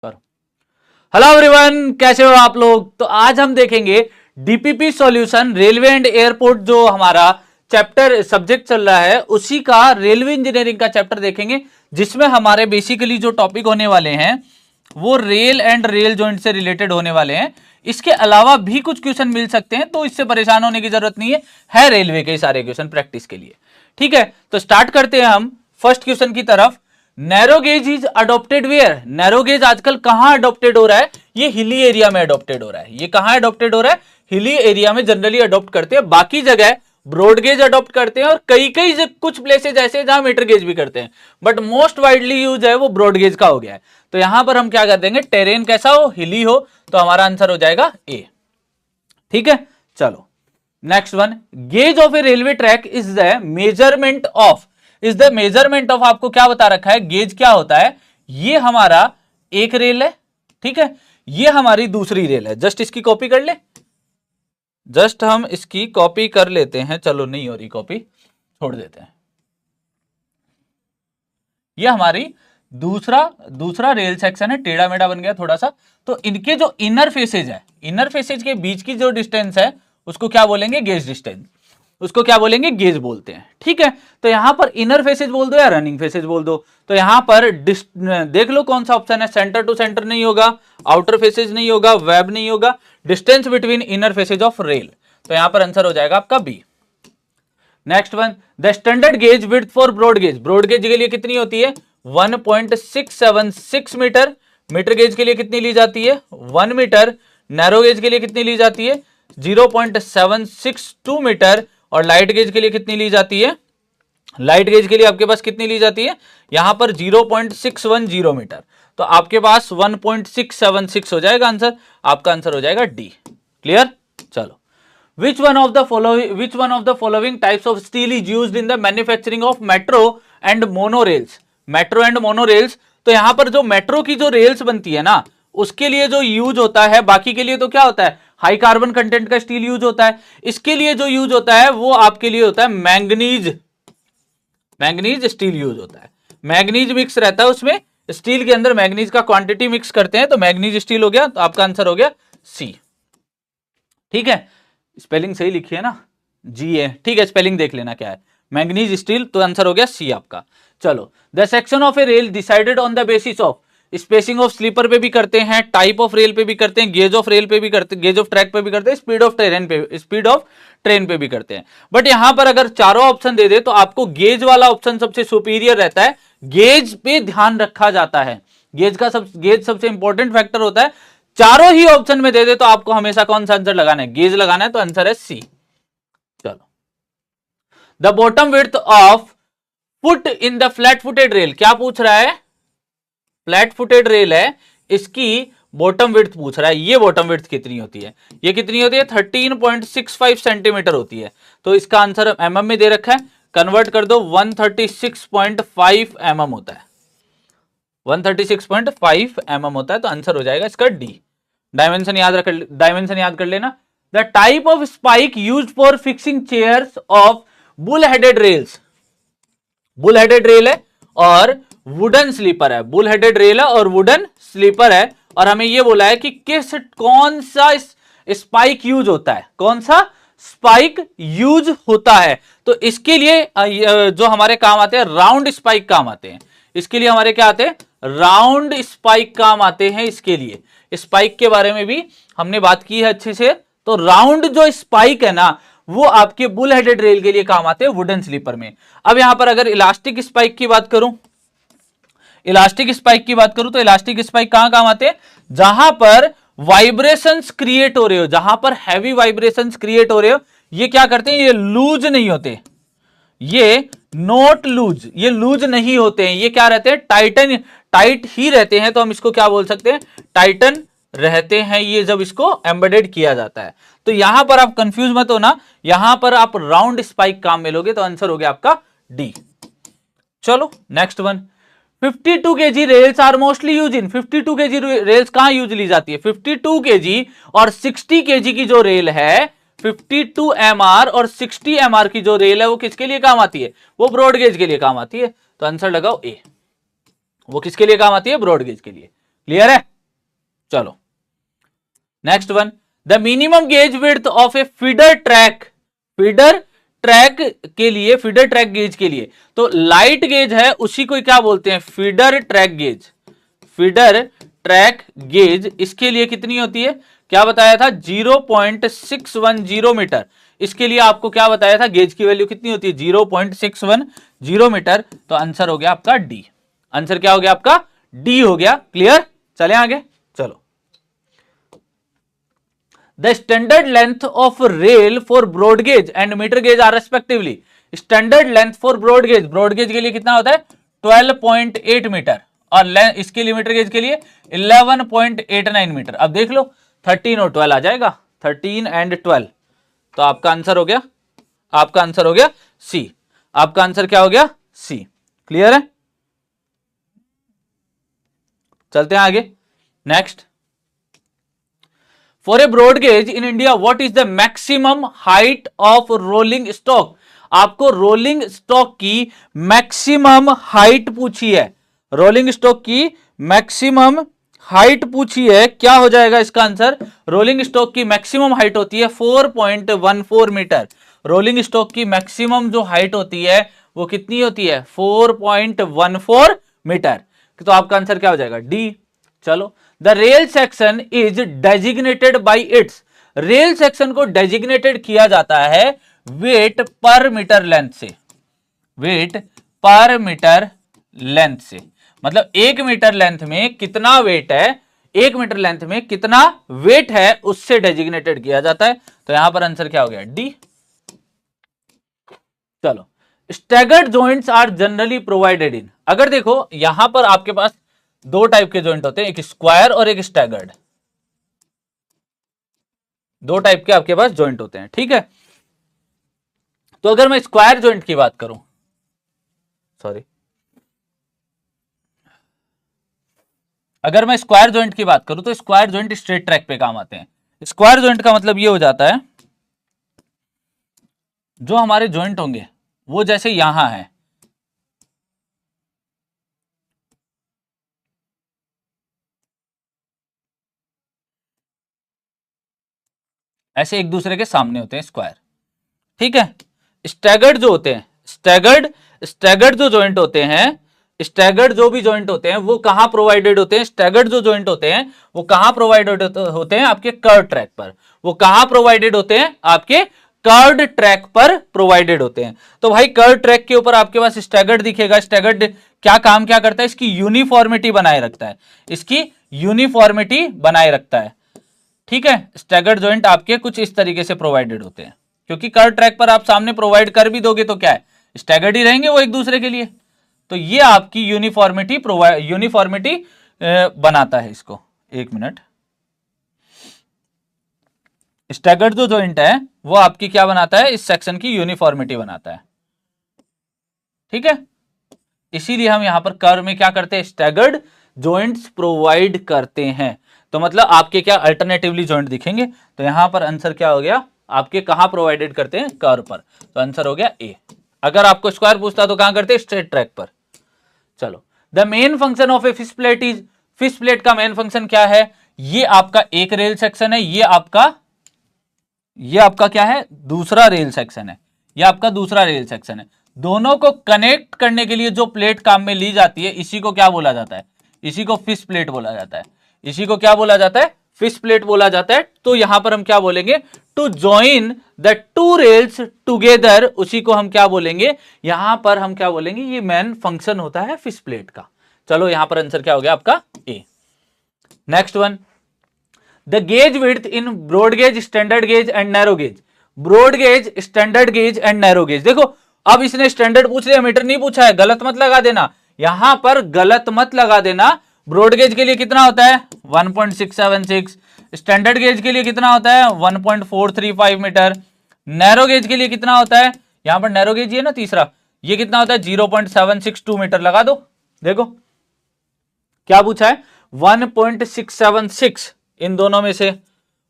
करो। Hello everyone, कैसे हो आप लोग। तो आज हम देखेंगे DPP solution railway and airport, जो हमारा चैप्टर सब्जेक्ट चल रहा है उसी का रेलवे इंजीनियरिंग का चैप्टर देखेंगे, जिसमें हमारे बेसिकली जो टॉपिक होने वाले हैं वो रेल एंड रेल जॉइंट से रिलेटेड होने वाले हैं। इसके अलावा भी कुछ क्वेश्चन मिल सकते हैं, तो इससे परेशान होने की जरूरत नहीं है रेलवे के सारे क्वेश्चन प्रैक्टिस के लिए। ठीक है, तो स्टार्ट करते हैं हम फर्स्ट क्वेश्चन की तरफ। Narrow gauge is adopted where. Narrow gauge आजकल कहां अडॉप्टेड हो रहा है? ये हिली एरिया में अडॉप्टेड हो रहा है। ये कहां अडॉप्टेड हो रहा है? हिली एरिया में जनरली अडॉप्ट करते हैं, बाकी जगह ब्रॉड गेज अडॉप्ट करते हैं, और कई कुछ प्लेसेज ऐसे जहां मीटर गेज भी करते हैं, बट मोस्ट वाइडली यूज है वो ब्रॉड गेज का हो गया है। तो यहां पर हम क्या कर देंगे, टेरेन कैसा हो, हिली हो, तो हमारा आंसर हो जाएगा ए। ठीक है, चलो next one. Gauge of A railway track is the measurement of, आपको क्या बता रखा है, गेज क्या होता है। ये हमारा एक रेल है, ठीक है, ये हमारी दूसरी रेल है। जस्ट इसकी कॉपी कर ले, जस्ट हम इसकी कॉपी कर लेते हैं। चलो नहीं हो रही कॉपी, छोड़ देते हैं। ये हमारी दूसरा रेल सेक्शन है, टेढ़ा मेढ़ा बन गया थोड़ा सा। तो इनके जो इनर फेसेज है, इनर फेसेज के बीच की जो डिस्टेंस है उसको क्या बोलेंगे, गेज डिस्टेंस। उसको क्या बोलेंगे, गेज बोलते हैं। ठीक है, तो यहां पर इनर फेसेज बोल दो या रनिंग फेसेज बोल दो। तो यहां पर देख लो कौन सा ऑप्शन है, सेंटर टू सेंटर नहीं होगा, आउटर फेसेज नहीं होगा, वेब नहीं होगा, distance between inner faces of rail. तो यहां पर आंसर हो जाएगा आपका B. Next one, the standard gauge width for broad gauge. Broad gauge के लिए कितनी होती है, 1.676 मीटर। मीटर गेज के लिए कितनी ली जाती है, 1 मीटर। नैरो गेज के लिए कितनी ली जाती है, 0.762 मीटर। और लाइट गेज के लिए कितनी ली जाती है, लाइट गेज के लिए आपके पास कितनी ली जाती है, यहां पर 0.610 मीटर। तो आपके पास 1.676 हो जाएगा आंसर। आपका आंसर हो जाएगा डी। क्लियर, चलो। Which one of the following types of steel is used in the manufacturing of metro and monorails? Metro and monorails. तो यहां पर जो मेट्रो की जो रेल्स बनती है ना, उसके लिए जो यूज होता है, बाकी के लिए तो क्या होता है, हाई कार्बन कंटेंट का स्टील यूज होता है। इसके लिए जो यूज होता है वो आपके लिए होता है मैंगनीज स्टील यूज होता है। मैंगनीज मिक्स रहता है उसमें, स्टील के अंदर मैंगनीज का क्वांटिटी मिक्स करते हैं, तो मैंगनीज स्टील हो गया। तो आपका आंसर हो गया सी। ठीक है, स्पेलिंग सही लिखी है ना, जी है। ठीक है, स्पेलिंग देख लेना क्या है, मैंगनीज स्टील। तो आंसर हो गया सी आपका। चलो, the section of a rail decided on the basis of, spacing of sleeper पे भी करते हैं, टाइप ऑफ रेल पे भी करते हैं, गेज ऑफ रेल पे भी करते हैं, गेज ऑफ ट्रैक पे भी करते हैं, स्पीड ऑफ ट्रेन पे भी करते हैं। बट यहां पर अगर चारों ऑप्शन दे दे तो आपको गेज वाला ऑप्शन सबसे सुपीरियर रहता है। गेज पे ध्यान रखा जाता है, गेज सबसे इंपॉर्टेंट फैक्टर होता है। चारों ही ऑप्शन में दे दे तो आपको हमेशा कौन सा आंसर लगाना है, गेज लगाना है। तो आंसर है सी। चलो, the bottom width of foot in the flat footed rail. क्या पूछ रहा है, फ्लैट फुटेड रेल है, इसकी बॉटम विड्थ पूछ रहा है। ये बॉटम विड्थ कितनी होती है, ये कितनी होती है, 13.65 सेंटीमीटर होती है। तो इसका आंसर mm में दे रखा है, कन्वर्ट कर दो, 136.5 mm होता है, 136.5 mm होता है। तो आंसर हो जाएगा इसका डी। डायमेंशन याद कर लेना। The type of spike used for fixing chairs of bull headed rails. Bull headed rail है और वुडन स्लीपर है, बुल हेडेड रेल है और वुडन स्लीपर है। और हमें यह बोला है कि कौन सा स्पाइक यूज होता है, कौन सा स्पाइक यूज होता है। तो इसके लिए जो हमारे काम आते हैं, राउंड स्पाइक काम आते हैं। इसके लिए हमारे क्या आते हैं, राउंड स्पाइक काम आते हैं। इसके लिए स्पाइक के बारे में भी हमने बात की है अच्छे से। तो राउंड जो स्पाइक है ना, वो आपके बुल हेडेड रेल के लिए काम आते हैं, वुडन स्लीपर में। अब यहां पर अगर इलास्टिक स्पाइक की बात करूं, तो इलास्टिक स्पाइक कहां काम आते हैं, जहां पर वाइब्रेशंस क्रिएट हो रहे हो, जहां पर हैवी वाइब्रेशंस क्रिएट हो रहे हो। ये क्या करते हैं, ये लूज नहीं होते, ये नॉट लूज, ये लूज नहीं होते हैं, ये क्या रहते हैं, टाइट ही रहते हैं। तो हम इसको क्या बोल सकते हैं, टाइटन रहते हैं ये, जब इसको एम्बेडेड किया जाता है। तो यहां पर आप कंफ्यूज मत हो ना, यहां पर आप राउंड स्पाइक काम में लोगे। तो आंसर हो गया आपका डी। चलो next one, 52 kg rails are mostly use in. 52 kg rails कहां यूज ली जाती है, 52 kg और 60 kg की जो रेल है, 52 mr और 60 mr की जो रेल है, वो किसके लिए काम आती है, वो ब्रॉड गेज के लिए काम आती है। तो आंसर लगाओ ए, वो किसके लिए काम आती है, ब्रॉड गेज के लिए। क्लियर है, चलो next one, the minimum gauge width of A feeder track, feeder track के लिए, फीडर ट्रैक गेज के लिए, तो लाइट गेज है उसी को क्या बोलते हैं, feeder track gauge, feeder track gauge, इसके लिए कितनी होती है, क्या बताया था 0.610 मीटर, इसके लिए आपको क्या बताया था, गेज की वैल्यू कितनी होती है 0.610 मीटर, तो आंसर हो गया आपका डी, आंसर क्या हो गया आपका डी हो गया, क्लियर। चले आगे, चलो, the standard length of rail for broad gauge and metre gauge are respectively, standard length for broad gauge, broad gauge के लिए कितना होता है 12.8 मीटर, और इसके लिए मीटर गेज के लिए 11.89 मीटर। अब देख लो 13 और 12 आ जाएगा, 13 एंड 12, तो आपका आंसर हो गया, आपका आंसर हो गया सी, आपका आंसर क्या हो गया सी, क्लियर है। चलते हैं आगे, next, for a broad gauge in India what is the maximum height of rolling stock, आपको रोलिंग स्टॉक की मैक्सिमम हाइट पूछी है, रोलिंग स्टॉक की मैक्सिमम हाइट पूछी है, क्या हो जाएगा इसका आंसर, रोलिंग स्टॉक की मैक्सिमम हाइट होती है 4.14 मीटर, रोलिंग स्टॉक की मैक्सिमम जो हाइट होती है वो कितनी होती है 4.14 मीटर, तो आपका आंसर क्या हो जाएगा डी। चलो, the rail section is designated by its, rail section को डेजिग्नेटेड किया जाता है वेट पर मीटर लेंथ से, वेट पर मीटर लेंथ से, मतलब 1 मीटर लेंथ में कितना वेट है, 1 मीटर लेंथ में कितना वेट है उससे डेजिग्नेटेड किया जाता है, तो यहां पर आंसर क्या हो गया डी। चलो, staggered joints are generally provided in, अगर देखो यहां पर आपके पास दो टाइप के जॉइंट होते हैं, एक स्क्वायर और एक स्टैगर्ड, दो टाइप के आपके पास जॉइंट होते हैं, ठीक है। तो अगर मैं स्क्वायर जॉइंट की बात करूं, सॉरी, अगर मैं स्क्वायर जॉइंट की बात करूं तो स्क्वायर जॉइंट स्ट्रेट ट्रैक पे काम आते हैं। स्क्वायर जॉइंट का मतलब ये हो जाता है जो हमारे जॉइंट होंगे वो जैसे यहां है, ऐसे एक दूसरे के सामने होते हैं स्क्वायर, ठीक है। स्टैगर्ड जो होते हैं, स्टैगर्ड जो जॉइंट होते हैं, स्टैगर्ड जो भी जॉइंट होते हैं वो कहां प्रोवाइडेड होते हैं, स्टैगर्ड जो जॉइंट होते हैं वो कहां प्रोवाइडेड होते हैं, आपके कर्व ट्रैक पर, वो कहां प्रोवाइडेड होते हैं, आपके कर्व्ड ट्रैक पर प्रोवाइडेड होते हैं। तो भाई कर्व ट्रैक के ऊपर आपके पास स्टैगर्ड दिखेगा, स्टैगर्ड क्या काम क्या करता है, इसकी यूनिफॉर्मिटी बनाए रखता है, इसकी यूनिफॉर्मिटी बनाए रखता है, ठीक है। स्टैगर्ड जॉइंट आपके कुछ इस तरीके से प्रोवाइडेड होते हैं, क्योंकि कर्व ट्रैक पर आप सामने प्रोवाइड कर भी दोगे तो क्या है, स्टैगर्ड ही रहेंगे वो एक दूसरे के लिए, तो ये आपकी यूनिफॉर्मिटी बनाता है इसको। एक मिनट, स्टैगर्ड जो जॉइंट है वो आपकी क्या बनाता है, इस सेक्शन की यूनिफॉर्मिटी बनाता है, ठीक है। इसीलिए हम यहां पर कर्व में क्या करते हैं, स्टैगर्ड जॉइंट्स प्रोवाइड करते हैं, तो मतलब आपके क्या अल्टरनेटिवली जॉइंट दिखेंगे, तो यहां पर आंसर क्या हो गया, आपके कहां प्रोवाइडेड करते हैं, कर्व पर, तो आंसर हो गया ए। अगर आपको स्क्वायर पूछता तो कहां करते हैं, स्ट्रेट ट्रैक पर। चलो, the main function of a fish plate is, fish plate का मेन फंक्शन क्या है, ये आपका एक रेल सेक्शन है, ये आपका क्या है, दूसरा रेल सेक्शन है, ये आपका दूसरा रेल सेक्शन है, दोनों को कनेक्ट करने के लिए जो प्लेट काम में ली जाती है इसी को क्या बोला जाता है, इसी को फिश प्लेट बोला जाता है, इसी को क्या बोला जाता है, फिश प्लेट बोला जाता है। तो यहां पर हम क्या बोलेंगे, to join the two rails together, उसी को हम क्या बोलेंगे, यहां पर हम क्या बोलेंगे, ये मेन फंक्शन होता है फिश प्लेट का। चलो यहां पर आंसर क्या हो गया आपका A. Next one, the gauge width in broad gauge, standard gauge and narrow gauge, broad gauge, standard gauge and narrow gauge. देखो अब इसने स्टैंडर्ड पूछ लिया, मीटर नहीं पूछा है, गलत मत लगा देना, यहां पर गलत मत लगा देना। ब्रॉड गेज के लिए कितना होता है 1.676, स्टैंडर्ड गेज के लिए कितना होता है 1.435 मीटर, नैरो गेज के लिए कितना होता है, यहां पर नैरो गेज है ना तीसरा, ये कितना होता है 0.762 मीटर, लगा दो, देखो क्या पूछा है 1.676, इन दोनों में से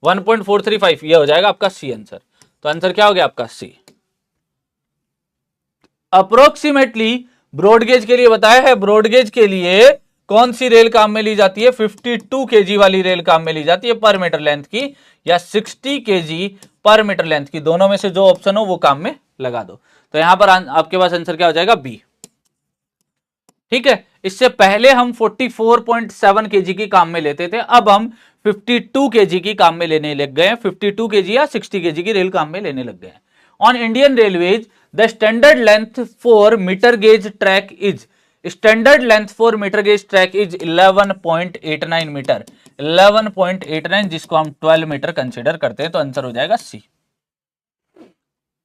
1.435, ये हो जाएगा आपका सी आंसर, तो आंसर क्या हो गया आपका सी। अप्रोक्सीमेटली ब्रॉड गेज के लिए बताया है, ब्रॉड गेज के लिए कौन सी रेल काम में ली जाती है? 52 kg वाली रेल काम में ली जाती है पर मीटर लेंथ की, या 60 kg पर मीटर लेंथ की, दोनों में से जो ऑप्शन हो वो काम में लगा दो। तो यहां पर आपके पास आंसर क्या हो जाएगा? बी। ठीक है, इससे पहले हम 44.7 kg की काम में लेते थे, अब हम 52 kg की काम में लेने लग गए हैं, 52 kg या 60 kg की रेल काम में लेने लग गए हैं। On Indian railways the standard length for metre gauge track is, standard length for metre gauge track is 11.89 metre, 11.89, जिसको हम 12 मीटर कंसिडर करते हैं। तो आंसर हो जाएगा C.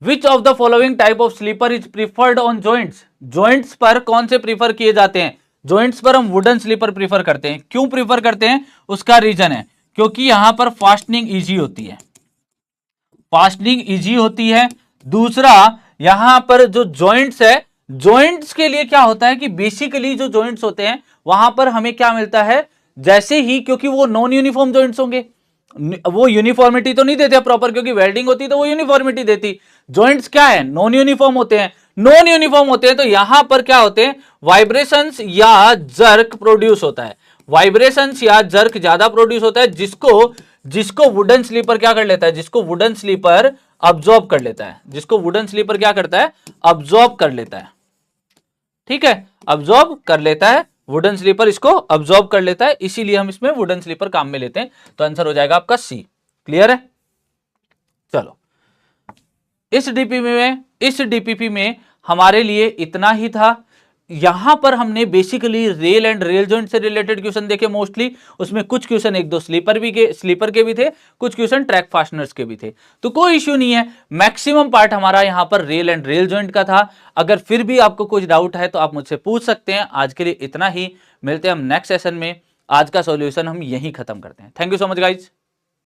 Which of the following type of sleeper is preferred on joints, joints पर कौन से प्रीफर किए जाते हैं? जॉइंट्स पर हम वुडन स्लीपर प्रीफर करते हैं। क्यों प्रीफर करते हैं? उसका रीजन है क्योंकि यहां पर फास्टनिंग इजी होती है, फास्टनिंग इजी होती है। दूसरा, यहां पर जो जॉइंट्स है, जॉइंट्स के लिए क्या होता है कि बेसिकली जो जॉइंट्स होते हैं वहां पर हमें क्या मिलता है, जैसे ही, क्योंकि वो नॉन यूनिफॉर्म जॉइंट्स होंगे, वो यूनिफॉर्मिटी तो नहीं देते प्रॉपर, क्योंकि वेल्डिंग होती तो वो यूनिफॉर्मिटी देती। जॉइंट्स क्या है? नॉन यूनिफॉर्म होते हैं, नॉन यूनिफॉर्म होते हैं, तो यहां पर क्या होते हैं? वाइब्रेशंस या जर्क प्रोड्यूस होता है, वाइब्रेशंस या जर्क ज्यादा प्रोड्यूस होता है, जिसको वुडन स्लीपर क्या कर लेता है? जिसको वुडन स्लीपर अब्सॉर्ब कर लेता है, जिसको वुडन स्लीपर क्या करता है? अब्सॉर्ब कर लेता है। ठीक है, अब्सॉर्ब कर लेता है, वुडन स्लीपर इसको अब्सॉर्ब कर लेता है, इसीलिए हम इसमें वुडन स्लीपर काम में लेते हैं। तो आंसर हो जाएगा आपका सी। क्लियर है? चलो, इस डीपीपी में हमारे लिए इतना ही था। यहां पर हमने basically rail and rail joint से रिलेटेड क्वेश्चन देखे मोस्टली, उसमें कुछ क्वेश्चन एक दो स्लीपर के भी थे, कुछ क्वेश्चन ट्रैक फास्टनर्स के भी थे, तो कोई इश्यू नहीं है। मैक्सिमम पार्ट हमारा यहां पर रेल एंड रेल जॉइंट का था। अगर फिर भी आपको कुछ डाउट है तो आप मुझसे पूछ सकते हैं। आज के लिए इतना ही, मिलते हैं हम नेक्स्ट सेशन में। आज का सॉल्यूशन हम यहीं खत्म करते हैं। Thank you so much guys.